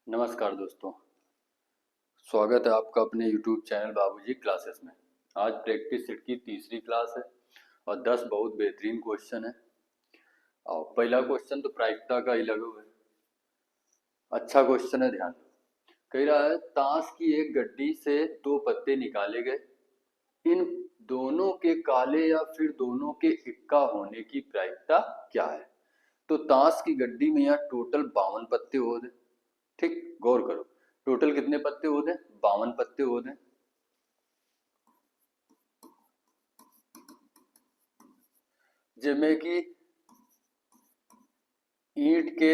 नमस्कार दोस्तों, स्वागत है आपका अपने YouTube चैनल बाबूजी क्लासेस में। आज प्रैक्टिस सेट की तीसरी क्लास है और 10 बहुत बेहतरीन क्वेश्चन है। और पहला क्वेश्चन तो प्रायिकता का ही लगा हुआ है। अच्छा क्वेश्चन है, ध्यान दो। कह रहा है ताश की एक गड्डी से दो पत्ते निकाले गए, इन दोनों के काले या फिर दोनों के इक्का होने की प्रायिकता क्या है। तो ताश की गड्डी में यहाँ टोटल 52 पत्ते होते। ठीक, गौर करो, टोटल कितने पत्ते होते? 52 पत्ते होते। जिसमें कि ईंट के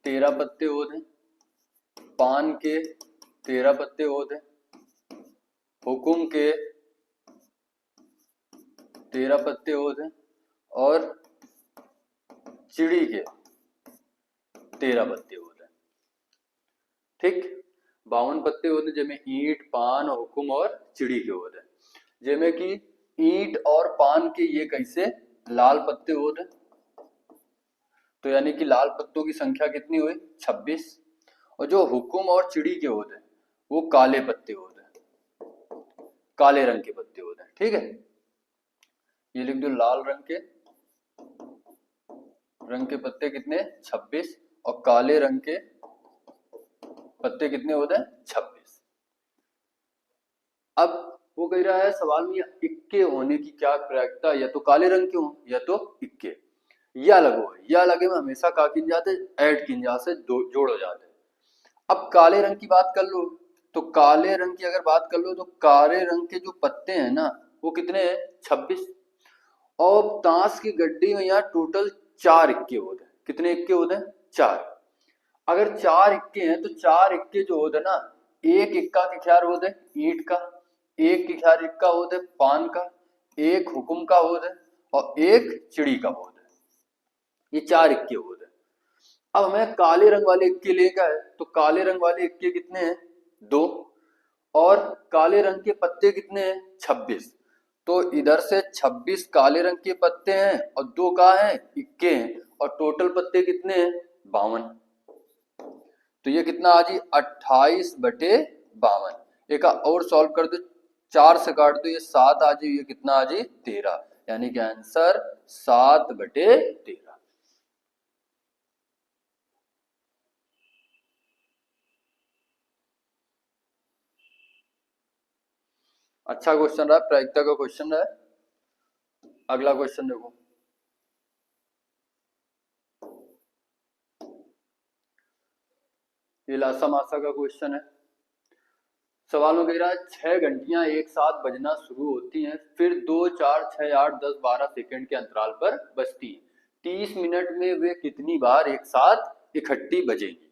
13 पत्ते होते, पान के 13 पत्ते होते, हुकुम के 13 पत्ते होते और चिड़ी के 13 पत्ते होते। ठीक, 52 पत्ते होते जिसमें ईंट, पान, हुकुम और चिड़ी के होते। जिसमें कि ईंट और पान के ये कैसे लाल पत्ते होते, तो यानी कि लाल पत्तों की संख्या कितनी हुई? 26। और जो हुकुम और चिड़ी के होते वो काले पत्ते होते, काले रंग के पत्ते होते हैं। ठीक है, ये लिख दो, लाल रंग के पत्ते कितने? 26 और काले रंग के पत्ते कितने होते हैं? 26। अब वो कह रहा है सवाल में इक्के होने की क्या प्रायिकता, या तो काले रंग के हो या तो इक्के। या लगो, या लगे में हमेशा का किन जाते, ऐड किन जा से जोड़ हो जाते। अब काले रंग की बात कर लो, तो काले रंग की अगर बात कर लो तो काले रंग के जो पत्ते हैं ना वो कितने हैं? 26। और ताश की गड्डी में यहाँ टोटल 4 इक्के होते हैं। कितने इक्के होते हैं? 4। अगर 4 इक्के हैं तो 4 इक्के जो होते हैं ना, एक इक्का के ख्याल होते ईंट का, एक के ख्याल इक्का होते पान का, एक हुकुम का होते और एक चिड़ी का होते। ये 4 इक्के होते हैं। अब हमें काले रंग वाले इक्के लेकर है, तो काले रंग वाले इक्के कितने हैं? 2। और काले रंग के पत्ते कितने हैं? 26। तो इधर से 26 काले रंग के पत्ते हैं और 2 कहाँ हैं? इक्के हैं। और टोटल पत्ते कितने हैं? 52। तो ये कितना आ जी? 28/52। एक और सॉल्व कर दो, 4 से काट दो, ये 7 आ जी। ये कितना आ जी? 13। यानी कि आंसर 7/13। अच्छा क्वेश्चन रहा, प्रायिकता का क्वेश्चन रहा। अगला क्वेश्चन देखो, ये लासा मासा का क्वेश्चन है। सवाल में कह रहा है 6 घंटियां एक साथ बजना शुरू होती हैं, फिर 2, 4, 6, 8, 10, 12 सेकंड के अंतराल पर बजती हैं। 30 मिनट में वे कितनी बार एक साथ इकट्ठी बजेंगी।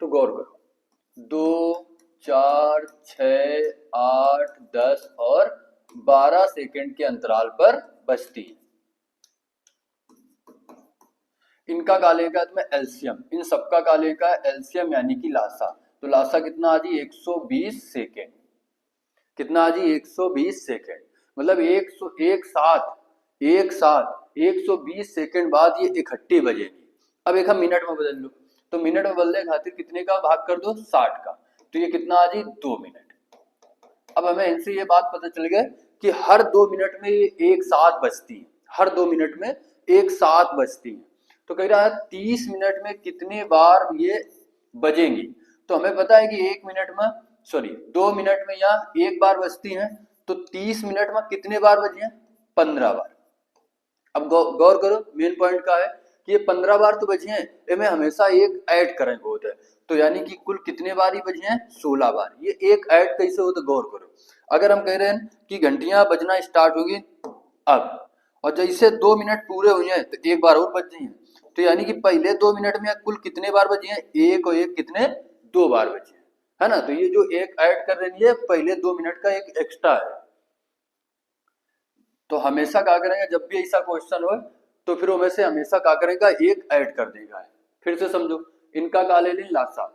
तो गौर करो, 2, 4, 6, 8, 10 और 12 सेकंड के अंतराल पर बजती है। इनका का लेगा मैं एलसीएम, इन सबका का लेगा एलसीएम यानी कि लासा। तो लासा कितना आ जी? 120 सेकेंड। कितना आ जी? 120 सेकेंड। मतलब एक साथ 120 सेकेंड बाद ये इकट्ठी बजेगी। अब एक हम मिनट में बदल लो, तो मिनट में बदलने खातिर कितने का भाग कर दो? 60 का। तो ये कितना आ जी? 2 मिनट। अब हमें इनसे ये बात पता चल गई कि हर 2 मिनट में ये एक साथ बजती है, हर 2 मिनट में एक साथ बजती है। तो कह रहा है 30 मिनट में कितने बार ये बजेंगी। तो हमें पता है कि 2 मिनट में यहाँ एक बार बजती हैं, तो 30 मिनट में कितने बार बजी हैं? 15 बार। अब गौर करो, मेन पॉइंट का है कि ये 15 बार तो बजी हैं, इनमें हमेशा एक ऐड करेंगे होता है। तो यानी कि कुल कितने बार ही बजी हैं? 16 बार। ये एक ऐड कैसे होता है गौर करो। अगर हम कह रहे हैं कि घंटियां बजना स्टार्ट होगी अब, और जैसे 2 मिनट पूरे हुए हैं तो एक बार और बज गई हैं। तो यानी कि पहले 2 मिनट में कुल कितने बार बजी हैं? एक और एक कितने? 2 बार बजी है ना। तो ये जो एक ऐड कर रही है पहले 2 मिनट का एक एक्स्ट्रा है। तो हमेशा क्या करेंगे, जब भी ऐसा क्वेश्चन हो तो फिर वो में से हमेशा क्या करेगा? एक ऐड कर देगा। फिर से समझो, इनका का ले लें लासा,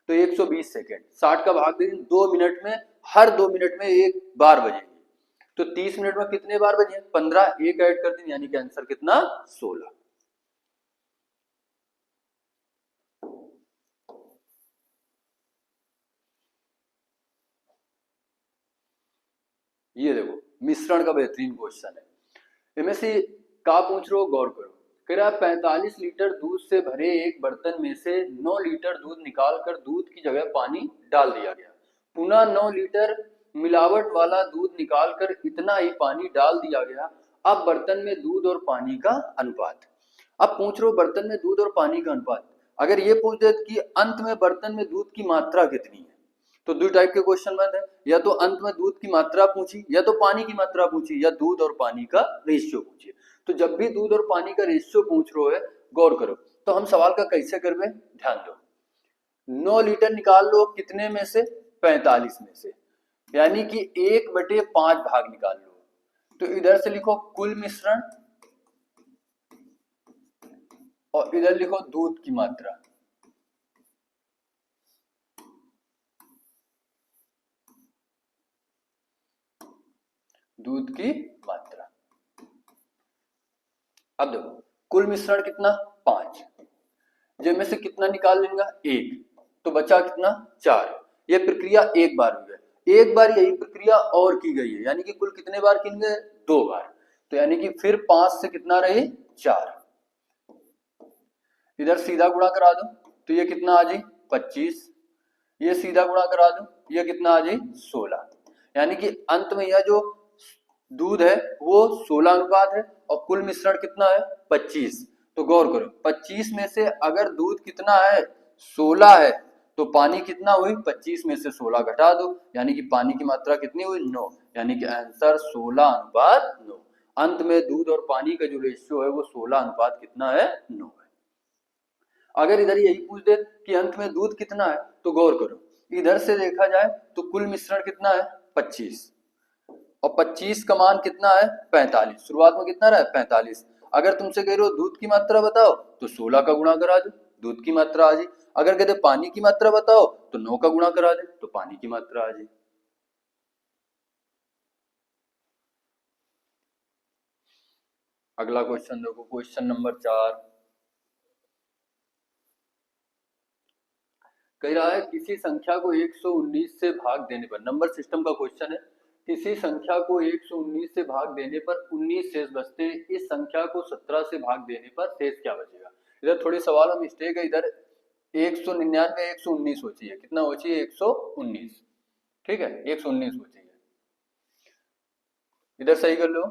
तो 120 सेकेंड 60 का भाग दे 2 मिनट में, हर 2 मिनट में एक बार बजेगी। तो 30 मिनट में कितने बार बजे? 15। एक ऐड कर दें यानी कि आंसर कितना? 16। ये देखो मिश्रण का बेहतरीन क्वेश्चन है। इनमें से का पूछ रहे हो, गौर करो। कह रहा 45 लीटर दूध से भरे एक बर्तन में से 9 लीटर दूध निकालकर दूध की जगह पानी डाल दिया गया। पुनः 9 लीटर मिलावट वाला दूध निकालकर इतना ही पानी डाल दिया गया। अब बर्तन में दूध और पानी का अनुपात। अब पूछ रहे हो बर्तन में दूध और पानी का अनुपात। अगर ये पूछ दे कि अंत में बर्तन में दूध की मात्रा कितनी है, तो दो टाइप के क्वेश्चन बन है, या तो अंत में दूध की मात्रा पूछी, या तो पानी की मात्रा पूछी, या दूध और पानी का रेशियो पूछी। तो जब भी दूध और पानी का रेशियो पूछ रहे हो, गौर करो, तो हम सवाल का कैसे करवे, ध्यान दो। 9 लीटर निकाल लो कितने में से, 45 में से, यानी कि 1/5 भाग निकाल लो। तो इधर से लिखो कुल मिश्रण और इधर लिखो दूध की मात्रा। दूध की मात्रा। अब देखो कुल मिश्रण कितना 5, जिनमें से कितना निकाल लेंगे 1, तो बचा कितना 4। ये प्रक्रिया एक बार हुई है, एक बार यही प्रक्रिया और की गई है, यानी कि कुल कितने बार की गई, 2 बार। तो यानी कि फिर 5 से कितना रहे 4, इधर सीधा गुणा करा दो, तो ये कितना आ जाए 25, ये सीधा गुणा करा दो, ये कितना आ जाए 16। यानी कि अंत में यह जो दूध है वो 16 अनुपात है और कुल मिश्रण कितना है 25। तो गौर करो 25 में से अगर दूध कितना है 16 है, तो पानी कितना हुई 25 में से 16 घटा दो, यानी कि पानी की मात्रा कितनी हुई 9, यानी कि आंसर 16:9। अंत में दूध और पानी का जो रेशियो है वो 16 अनुपात कितना है 9 है। अगर इधर यही पूछ दे कि अंत में दूध कितना है, तो गौर करो इधर से देखा जाए तो कुल मिश्रण कितना है 25 और 25 का मान कितना है 45, शुरुआत में कितना रहा है 45। अगर तुमसे कह रहे हो दूध की मात्रा बताओ तो 16 का गुणा करा दो, दूध की मात्रा आ जाए। अगर कहते पानी की मात्रा बताओ तो 9 का गुणा करा दे, तो पानी की मात्रा आ जाए। अगला क्वेश्चन देखो, क्वेश्चन नंबर 4 कह रहा है किसी संख्या को 119 से भाग देने पर, नंबर सिस्टम का क्वेश्चन है, किसी संख्या को 119 से भाग देने पर 19 शेष बचते, इस संख्या को 17 से भाग देने पर शेष क्या बचेगा। इधर थोड़ी सवाल में मिस्टेक है, इधर 199 119 हो चाहिए, कितना हो चाहिए 119, ठीक है 119 हो चाहिए। इधर सही कर लो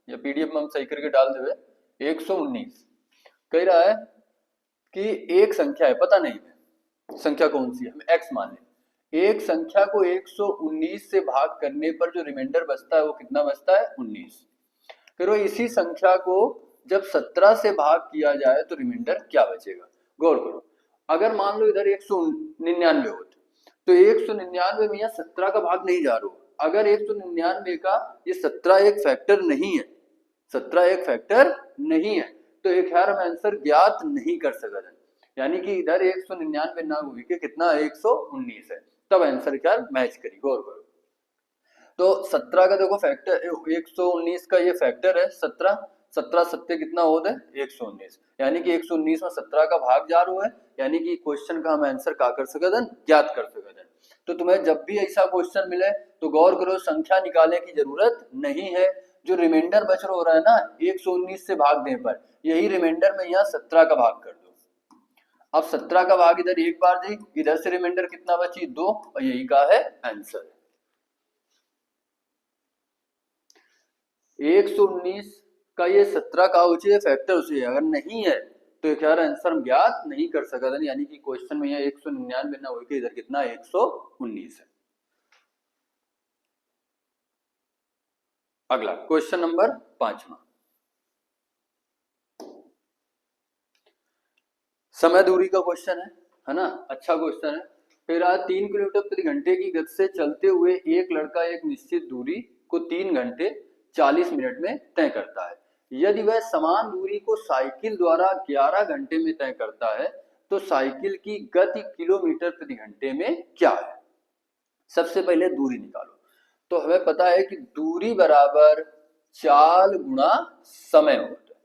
या पीडीएफ में हम सही करके डाल देवे 119। कह रहा है कि एक संख्या है, पता नहीं है संख्या कौन सी है, हम x मान लें। एक संख्या को 119 से भाग करने पर जो रिमाइंडर बचता है वो कितना बचता है 19। फिर वो इसी संख्या को जब 17 से भाग किया जाए तो रिमाइंडर क्या बचेगा। गौर करो अगर मान लो इधर 199 हो तो 199 में यहाँ 17 का भाग नहीं जा रहा। अगर 199 का ये 17 एक फैक्टर नहीं है, 17 एक फैक्टर नहीं है, तो एक यार हम आंसर ज्ञात नहीं कर सकते, यानी कि इधर 199 ना हुई के कितना 119 है, तब आंसर क्या मैच करी। गौर करो तो 17 का देखो फैक्टर 119 का ये फैक्टर है 17, 17 सत्ते कितना होता है 119, यानी कि 119 में 17 का भाग जा रहा है, यानी कि क्वेश्चन का हम आंसर क्या कर सकते हैं ज्ञात कर सकते हैं। तो तुम्हें जब भी ऐसा क्वेश्चन मिले तो गौर करो संख्या निकालने की जरूरत नहीं है, जो रिमाइंडर बच रहा है ना 119 से भाग देने पर, यही रिमाइंडर में यहाँ 17 का भाग कर दो। अब 17 का भाग इधर एक बार दी, इधर से रिमाइंडर कितना बची 2, और यही का है आंसर। 119 का ये 17 का हो चाहिए फैक्टर से, अगर नहीं है तो क्या आंसर हम ज्ञात नहीं कर सकते, यानी कि क्वेश्चन में यहाँ 199 ना हो के इधर कितना 119 है। अगला क्वेश्चन नंबर 5, समय दूरी का क्वेश्चन है ना, अच्छा क्वेश्चन है। फिर आज 3 किलोमीटर प्रति घंटे की गति से चलते हुए एक लड़का एक निश्चित दूरी को 3 घंटे 40 मिनट में तय करता है। यदि वह समान दूरी को साइकिल द्वारा 11 घंटे में तय करता है तो साइकिल की गति किलोमीटर प्रति घंटे में क्या है। सबसे पहले दूरी निकालो, तो हमें पता है कि दूरी बराबर चाल गुणा समय होता है।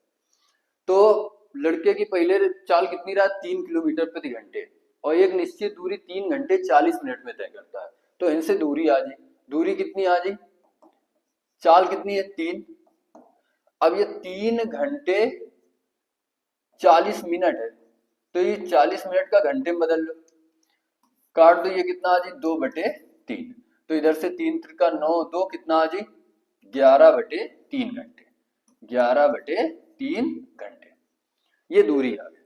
तो लड़के की पहले चाल कितनी रहा 3 किलोमीटर प्रति घंटे, और एक निश्चित दूरी 3 घंटे 40 मिनट में तय करता है, तो इनसे दूरी आ जाए, दूरी कितनी आ जाए चाल कितनी है 3। अब ये 3 घंटे 40 मिनट है, तो ये 40 मिनट का घंटे में बदल लो, काट दो, ये कितना आ जी 2/3। तो इधर से 3 त्रिका 9, 2 कितना आ जी 11/3 घंटे, 11/3 घंटे। ये दूरी आ गई,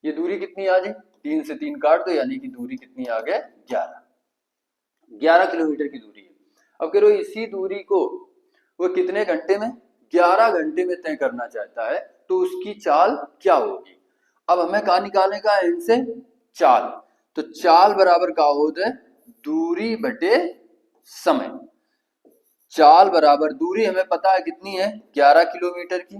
ये दूरी कितनी आ गई 3 से 3 काट दो, यानी कि दूरी कितनी आ गई 11 किलोमीटर की दूरी है। अब कह रहे हो इसी दूरी को वो कितने घंटे में 11 घंटे में तय करना चाहता है, तो उसकी चाल क्या होगी। अब हमें कहा निकालने का है इनसे चाल, तो चाल बराबर क्या होता है दूरी बटे समय। चाल बराबर दूरी हमें पता है कितनी है 11 किलोमीटर की,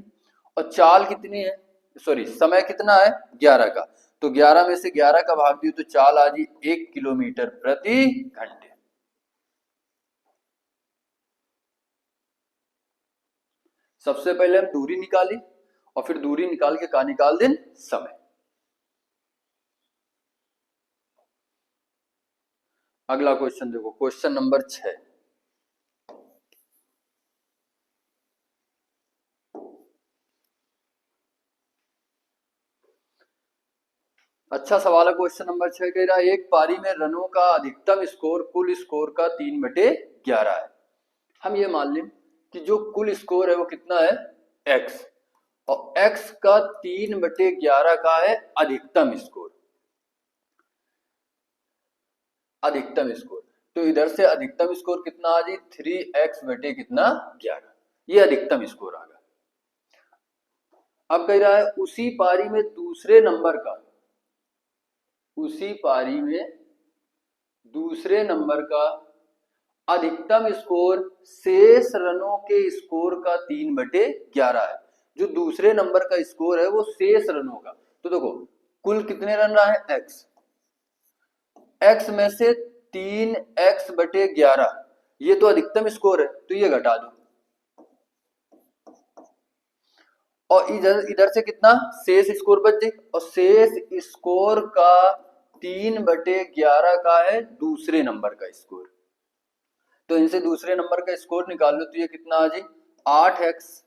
और चाल कितनी है, सॉरी समय कितना है 11 का, तो 11 में से 11 का भाग दियो तो चाल आ जी 1 किलोमीटर प्रति घंटे। सबसे पहले हम दूरी निकाली और फिर दूरी निकाल के का निकाल दें समय। अगला क्वेश्चन देखो, क्वेश्चन नंबर 6। अच्छा सवाल है क्वेश्चन नंबर 6, कह रहा है एक पारी में रनों का अधिकतम स्कोर कुल स्कोर का 3/11 है। हम ये मान लें कि जो कुल स्कोर है वो कितना है x, और x का 3/11 का है अधिकतम स्कोर, अधिकतम स्कोर। तो इधर से अधिकतम स्कोर कितना आ जी 3x बटे कितना 11, ये अधिकतम स्कोर आ गया। अब कह रहा है उसी पारी में दूसरे नंबर का, उसी पारी में दूसरे नंबर का अधिकतम स्कोर शेष रनों के स्कोर का 3/11 है। जो दूसरे नंबर का स्कोर है वो शेष रनों का, तो देखो कुल कितने रन रहा है x में से 3x/11, ये तो अधिकतम स्कोर है, तो ये घटा दो, और इधर से कितना शेष स्कोर बच जाए, और शेष स्कोर का 3/11 का है दूसरे नंबर का स्कोर। तो इनसे दूसरे नंबर का स्कोर निकाल लो, तो ये कितना आ जाए 8x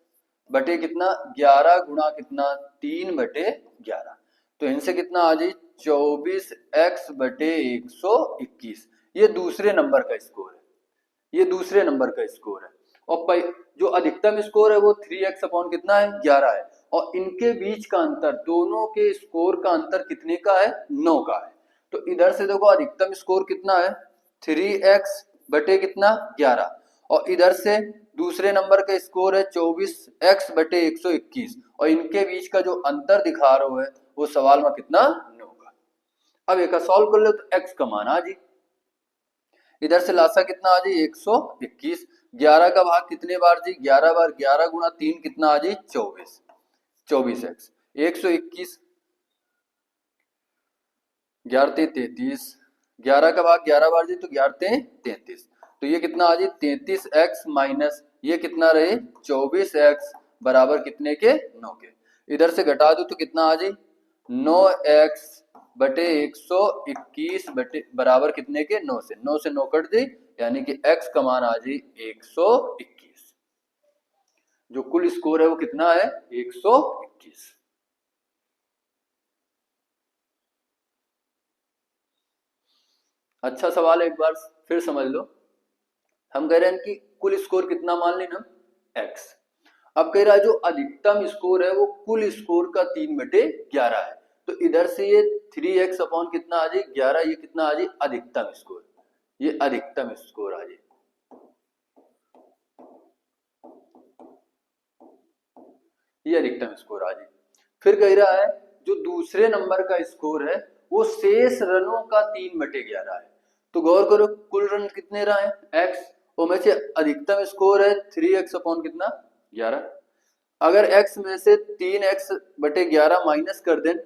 बटे कितना 11 गुणा कितना 3/11, तो इनसे कितना आ जाए 24x/121। ये दूसरे नंबर का स्कोर है, ये दूसरे नंबर का स्कोर है। और जो अधिकतम स्कोर है वो 3x अपॉन कितना है 11 है, और इनके बीच का अंतर, दोनों के स्कोर का अंतर कितने का है 9 का है। तो इधर से देखो अधिकतम स्कोर कितना है 3x बटे कितना 11, और इधर से दूसरे नंबर का स्कोर है 24x/121, और इनके बीच का जो अंतर दिखा रहा है वो सवाल में कितना 9 का। अब एक सॉल्व कर लो तो x का मान आ जी, इधर से लासा कितना आ जी 121, 11 का भाग कितने बार जी 11 बार, 11 गुणा 3 कितना आ जी 24, 24x 121, 11 33, 11 का भाग 11 बार जी तो 11 33, तो ये कितना आ जी 33x माइनस ये कितना रहे 24x बराबर कितने के 9 के। इधर से घटा दो तो कितना आ जी 9x बटे 121 बटे बराबर कितने के 9 से, 9 से 9 कट दी, यानी कि x का मान आ जी 121। जो कुल स्कोर है वो कितना है 121। अच्छा सवाल है, एक बार फिर समझ लो। हम कह रहे हैं कि कुल स्कोर कितना मान लेना x। अब कह रहा है जो अधिकतम स्कोर है वो कुल स्कोर का 3/11 है, तो इधर से ये 3x अपॉन कितना आ जाए 11, ये कितना आ जाए अधिकतम स्कोर, ये अधिकतम स्कोर आ जाए, ये अधिकतम स्कोर आ जाए। फिर कह रहा है जो दूसरे नंबर का स्कोर है वो शेष रनों का 3/11 है। तो गौर करो कुल रन कितने रहे हैं x, और में से अधिकतम स्कोर है 3x अपॉन कितना 11। अगर x में से 3x/11 माइनस कर दें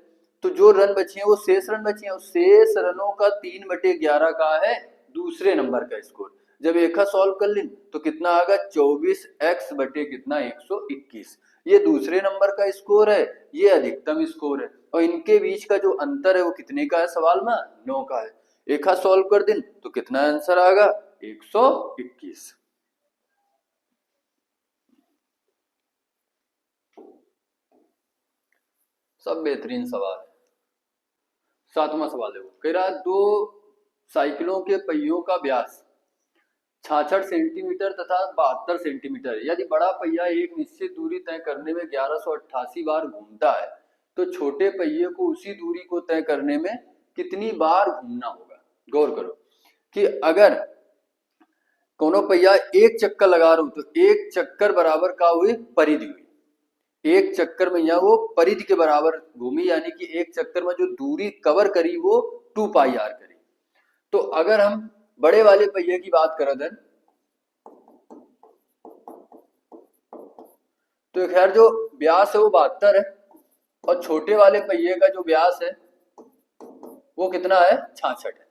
तो जो रन बचे हैं वो शेष रन बचे हैं, शेष रनों का 3/11 का है दूसरे नंबर का स्कोर। जब एक सॉल्व कर लें तो कितना आएगा 24x बटे कितना 121, ये दूसरे नंबर का स्कोर है, ये अधिकतम स्कोर है, और इनके बीच का जो अंतर है वो कितने का है सवाल में 9 का है। एक सॉल्व कर दें तो कितना आंसर आएगा 121। सब बेहतरीन सवाल है। 7वां सवाल है, वो कह रहा है 2 साइकिलों के पहियों का व्यास 66 सेंटीमीटर तथा 72 सेंटीमीटर है। यदि बड़ा पहिया एक निश्चित दूरी तय करने में 1188 बार घूमता है तो छोटे पहिए को उसी दूरी को तय करने में कितनी बार घूमना होगा। गौर करो कि अगर कोनो पहिया एक चक्कर लगा रहा हूं तो एक चक्कर बराबर का हुई परिधि हुई, एक चक्कर में यह वो परिधि के बराबर घूमी, यानी कि एक चक्कर में जो दूरी कवर करी वो 2 पाई आर करी। तो अगर हम बड़े वाले पहिए की बात करें दें तो खैर जो व्यास है वो 72 है और छोटे वाले पहिए का जो व्यास है वो कितना है 66 है।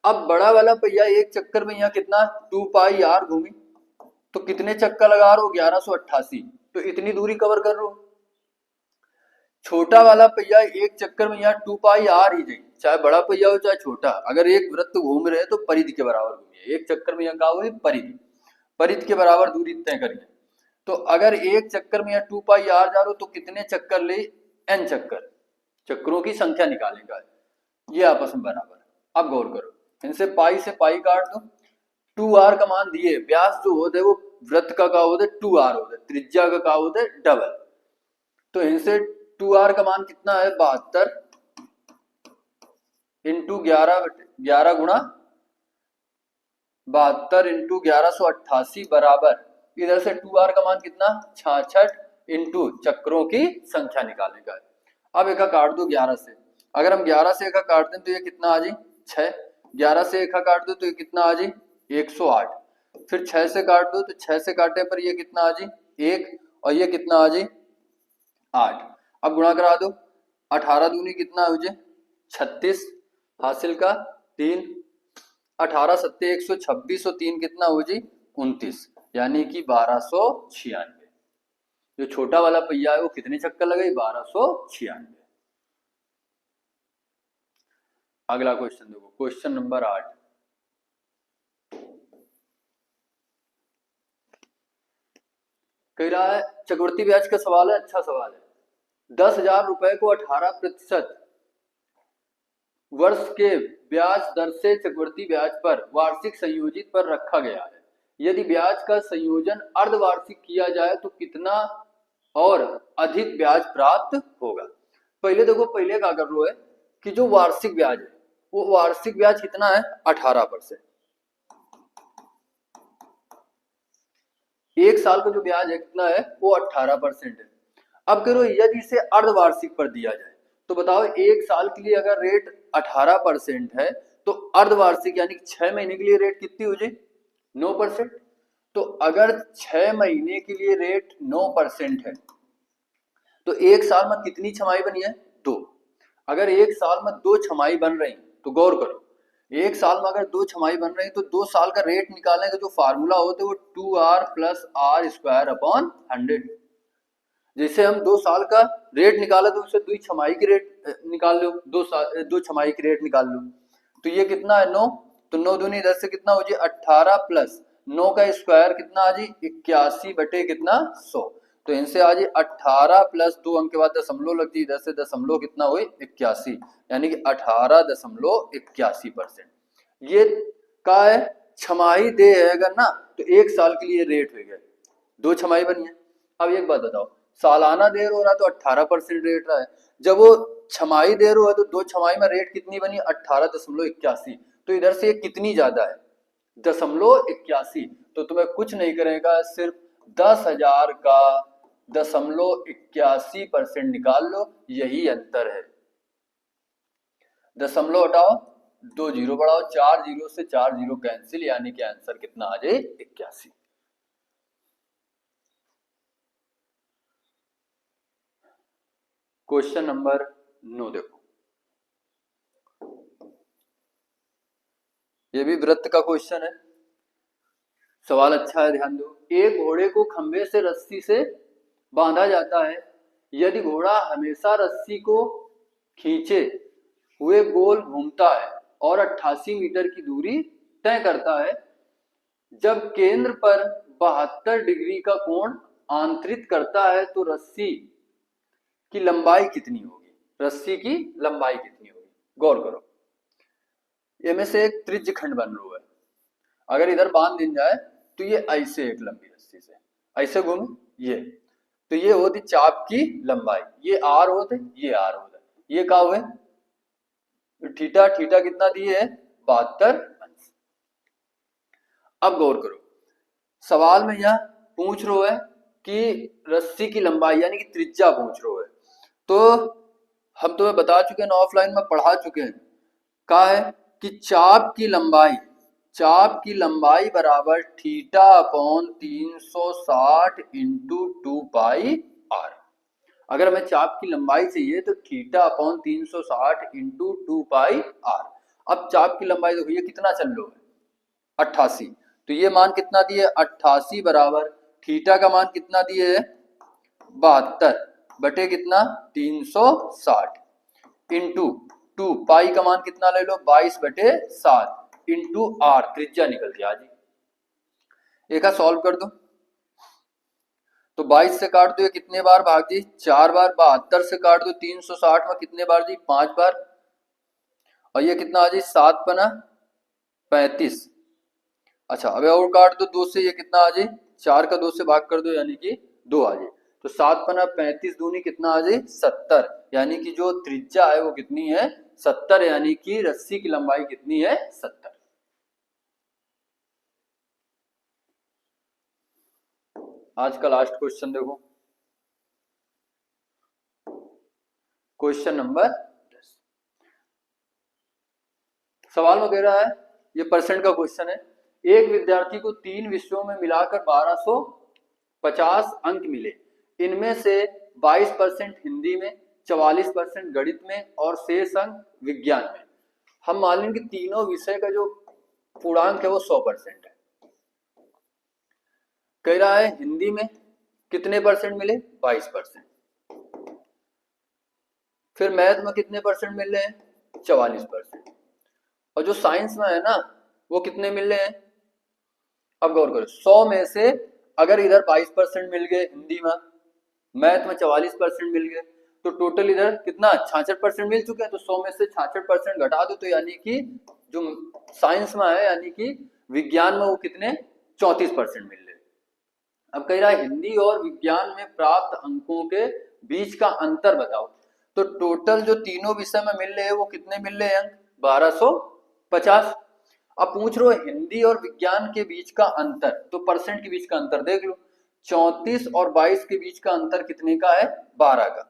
अब बड़ा वाला पहिया एक चक्कर में यहाँ कितना 2 पाई आर घूमी, तो कितने चक्कर लगा रहे हो 1188, तो इतनी दूरी कवर कर रहे हो। छोटा वाला पहिया एक चक्कर में यहाँ 2 पाई आर ही जाए, चाहे बड़ा पहिया हो चाहे छोटा, अगर एक वृत्त घूम रहे तो परिधि के बराबर घूमिए, एक चक्कर में यहाँ क्या हुई परिधि, परिधि के बराबर दूरी तय करिए। तो अगर एक चक्कर में यहाँ 2 पाई आर जा रहे हो तो कितने चक्कर ले n चक्कर, चक्करों की संख्या निकालेगा, ये आपस में बराबर। अब गौर करो, इनसे पाई से पाई काट दो, 2r का मान दिए, व्यास जो होता है वो वृत्त का होता है 2r होता है, त्रिज्या का होता है डबल, तो इनसे 2r का मान कितना है 72 इंटू 11 गुणा 72 इंटू 1188 बराबर, इधर से 2r का मान कितना 66 इंटू चक्रों की संख्या निकालेगा। अब एक काट दो 11 से, अगर हम 11 से एक काट दें तो ये कितना आ जाए 6, 11 से एक काट दो तो ये कितना आ जाए 108, फिर 6 से काट दो तो 6 से काटे पर ये कितना आ जाए 1 और ये कितना आ जाए 8। अब गुणा करा दो, 18 दूनी कितना हो जाए 36, हासिल का 3, 18 सत्ते 126 और 3 कितना हो जाए 29, यानी कि 1296। जो छोटा वाला पहिया है वो कितने चक्कर लगाई 1296। अगला क्वेश्चन देखो, क्वेश्चन नंबर 8, कह रहा है चक्रवृद्धि ब्याज का सवाल है, अच्छा सवाल है। 10,000 रुपए को 18% वर्ष के ब्याज दर से चक्रवृद्धि ब्याज पर वार्षिक संयोजित पर रखा गया है। यदि ब्याज का संयोजन अर्धवार्षिक किया जाए तो कितना और अधिक ब्याज प्राप्त होगा। पहले देखो, पहले क्या कर रहे हो है कि जो वार्षिक ब्याज है वो वार्षिक ब्याज कितना है 18%, एक साल का जो ब्याज है कितना है वो 18% है। अब करो यदि इसे अर्धवार्षिक पर दिया जाए तो बताओ एक साल के लिए अगर रेट 18% है तो अर्धवार्षिक यानी 6 महीने के लिए रेट कितनी हो जाए 9%। तो अगर 6 महीने के लिए रेट 9% है तो एक साल में कितनी छमाही बनी है 2। अगर एक साल में 2 छमाही बन रही तो गौर करो, एक साल में अगर 2 छमाही बन रही तो 2 साल का रेट निकालने का जो फार्मूला होता है वो 2r plus are square upon 100। जैसे हम 2 साल का रेट निकाला तो उससे 2 छमाही की रेट निकाल लो, 2 छमाही की रेट निकाल लो, तो ये कितना है 9, तो 9 दूनी 10 से कितना हो जाए 18 प्लस 9 का स्क्वायर कितना आ जाए 81 बटे कितना 100, तो इनसे आ जाए 18 प्लस 2 अंक के बाद दशमलव लगती है, 10 से दशमलव कितना हुई 81, यानी कि 18.81%। ये का है छमाही दे है अगर ना तो एक साल के लिए रेट हो गया, 2 छमाही बनी है। अब एक बात बताओ, सालाना देर हो रहा तो 18% रेट रहा है, जब वो छमाही देर हो है तो 2 छमाही में रेट कितनी बनी 18.81, तो इधर से कितनी ज्यादा है 0.81, तो तुम्हें कुछ नहीं करेगा, सिर्फ 10,000 का 0.81% निकाल लो, यही अंतर है। दशमलव हटाओ 2 जीरो बढ़ाओ, 4 जीरो से 4 जीरो कैंसिल, यानी कि आंसर कितना आ जाए 81। क्वेश्चन नंबर 9 देखो, ये भी वृत्त का क्वेश्चन है, सवाल अच्छा है, ध्यान दो। एक घोड़े को खंभे से रस्सी से बांधा जाता है, यदि घोड़ा हमेशा रस्सी को खींचे हुए गोल घूमता है और 88 मीटर की दूरी तय करता है, जब केंद्र पर 72 डिग्री का कोण आंतरित करता है तो रस्सी की लंबाई कितनी होगी, रस्सी की लंबाई कितनी होगी। गौर करो, ये में से एक त्रिज्य खंड बन रहा है, अगर इधर बांध दिन जाए तो ये ऐसे एक लंबी रस्सी से ऐसे घूमे, ये तो ये होती चाप की लंबाई, ये आर होते, ये आर होता, ये क्या हुए थीटा, थीटा कितना दिए है 72 अंश। अब गौर करो, सवाल में यह पूछ रहा है कि रस्सी की लंबाई यानी कि त्रिज्या पूछ रहा है, तो हम तुम्हें बता चुके हैं, ऑफलाइन में पढ़ा चुके हैं, कहा है कि चाप की लंबाई, चाप की लंबाई बराबर theta upon 360 into 2 pi r. अगर हमें चाप की लंबाई चाहिए तो theta upon 360 into 2 pi r. अब चाप की लंबाई देखो ये कितना चल रहा है 88, तो ये मान कितना दिए 88 बराबर थीटा का मान कितना दिए है 72 बटे कितना 360 इंटू 2 पाई का मान कितना ले लो 22 बटे 7 इंटू आर, त्रिज्या निकल गया जी। एक सॉल्व कर दो, तो 22 से काट दो ये कितने बार भाग जी 4 बार, 72 से काट दो 360 में कितने बार जी 5 बार, और ये कितना आ जी 7 पना 35। अच्छा अब और काट दो 2 से, ये कितना आ जी 4 का 2 से भाग कर दो यानी कि 2 आ जाए, तो 7 पना 35 दूनी कितना आ जाए 70, यानी कि जो त्रिज्या है वो कितनी है 70, यानी कि रस्सी की लंबाई कितनी है 70। आज का लास्ट क्वेश्चन देखो, क्वेश्चन नंबर 10। सवाल में कह रहा है, ये परसेंट का क्वेश्चन है, एक विद्यार्थी को 3 विषयों में मिलाकर 1250 अंक मिले, इनमें से 22% हिंदी में, 44% गणित में और शेष अंक विज्ञान में। हम मान लें कि तीनों विषय का जो पूर्णांक है वो 100% है। कह रहा है हिंदी में कितने परसेंट मिले 22%, फिर मैथ में कितने परसेंट मिल रहे हैं 44%, और जो साइंस में है ना वो कितने मिल रहे हैं। अब गौर करो 100 में से अगर इधर 22% मिल गए हिंदी में, मैथ में 44% मिल गए, तो टोटल इधर कितना 66% मिल चुके हैं, तो 100 में से 66% घटा दो, तो यानी कि जो साइंस में है यानी कि विज्ञान में वो कितने 34% मिल रहे। अब कह रहा है हिंदी और विज्ञान में प्राप्त अंकों के बीच का अंतर बताओ, तो टोटल जो तीनों विषय में मिल रहे हैं वो कितने मिल रहे हैं अंक 1250। अब पूछ रहे हो हिंदी और विज्ञान के बीच का अंतर, तो परसेंट के बीच का अंतर देख लो, 34 और 22 के बीच का अंतर कितने का है 12 का,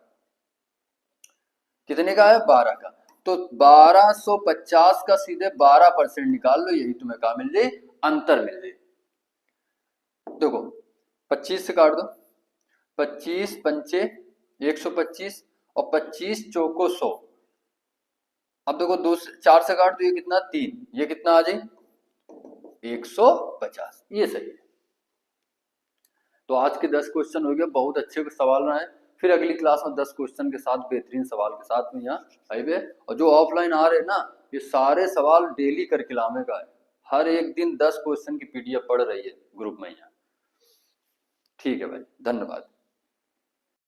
कितने का है 12 का, तो 1250 का सीधे 12% निकाल लो, यही तुम्हें कहा मिल जाए अंतर मिल जाए। देखो 25 से काट दो, 25 पंचे 125 और 25 चौको 100। अब देखो 2 से 4 से काट दो, ये कितना 3, ये कितना आ जाए 150, ये सही है। तो आज के 10 क्वेश्चन हो गए, बहुत अच्छे सवाल रहे हैं। फिर अगली क्लास में 10 क्वेश्चन के साथ बेहतरीन सवाल के साथ में यहाँ आए। और जो ऑफलाइन आ रहे हैं ना, ये सारे सवाल डेली करके लाने का है, हर एक दिन 10 क्वेश्चन की पीडीएफ पढ़ रही है ग्रुप में यहाँ। ठीक है भाई, धन्यवाद।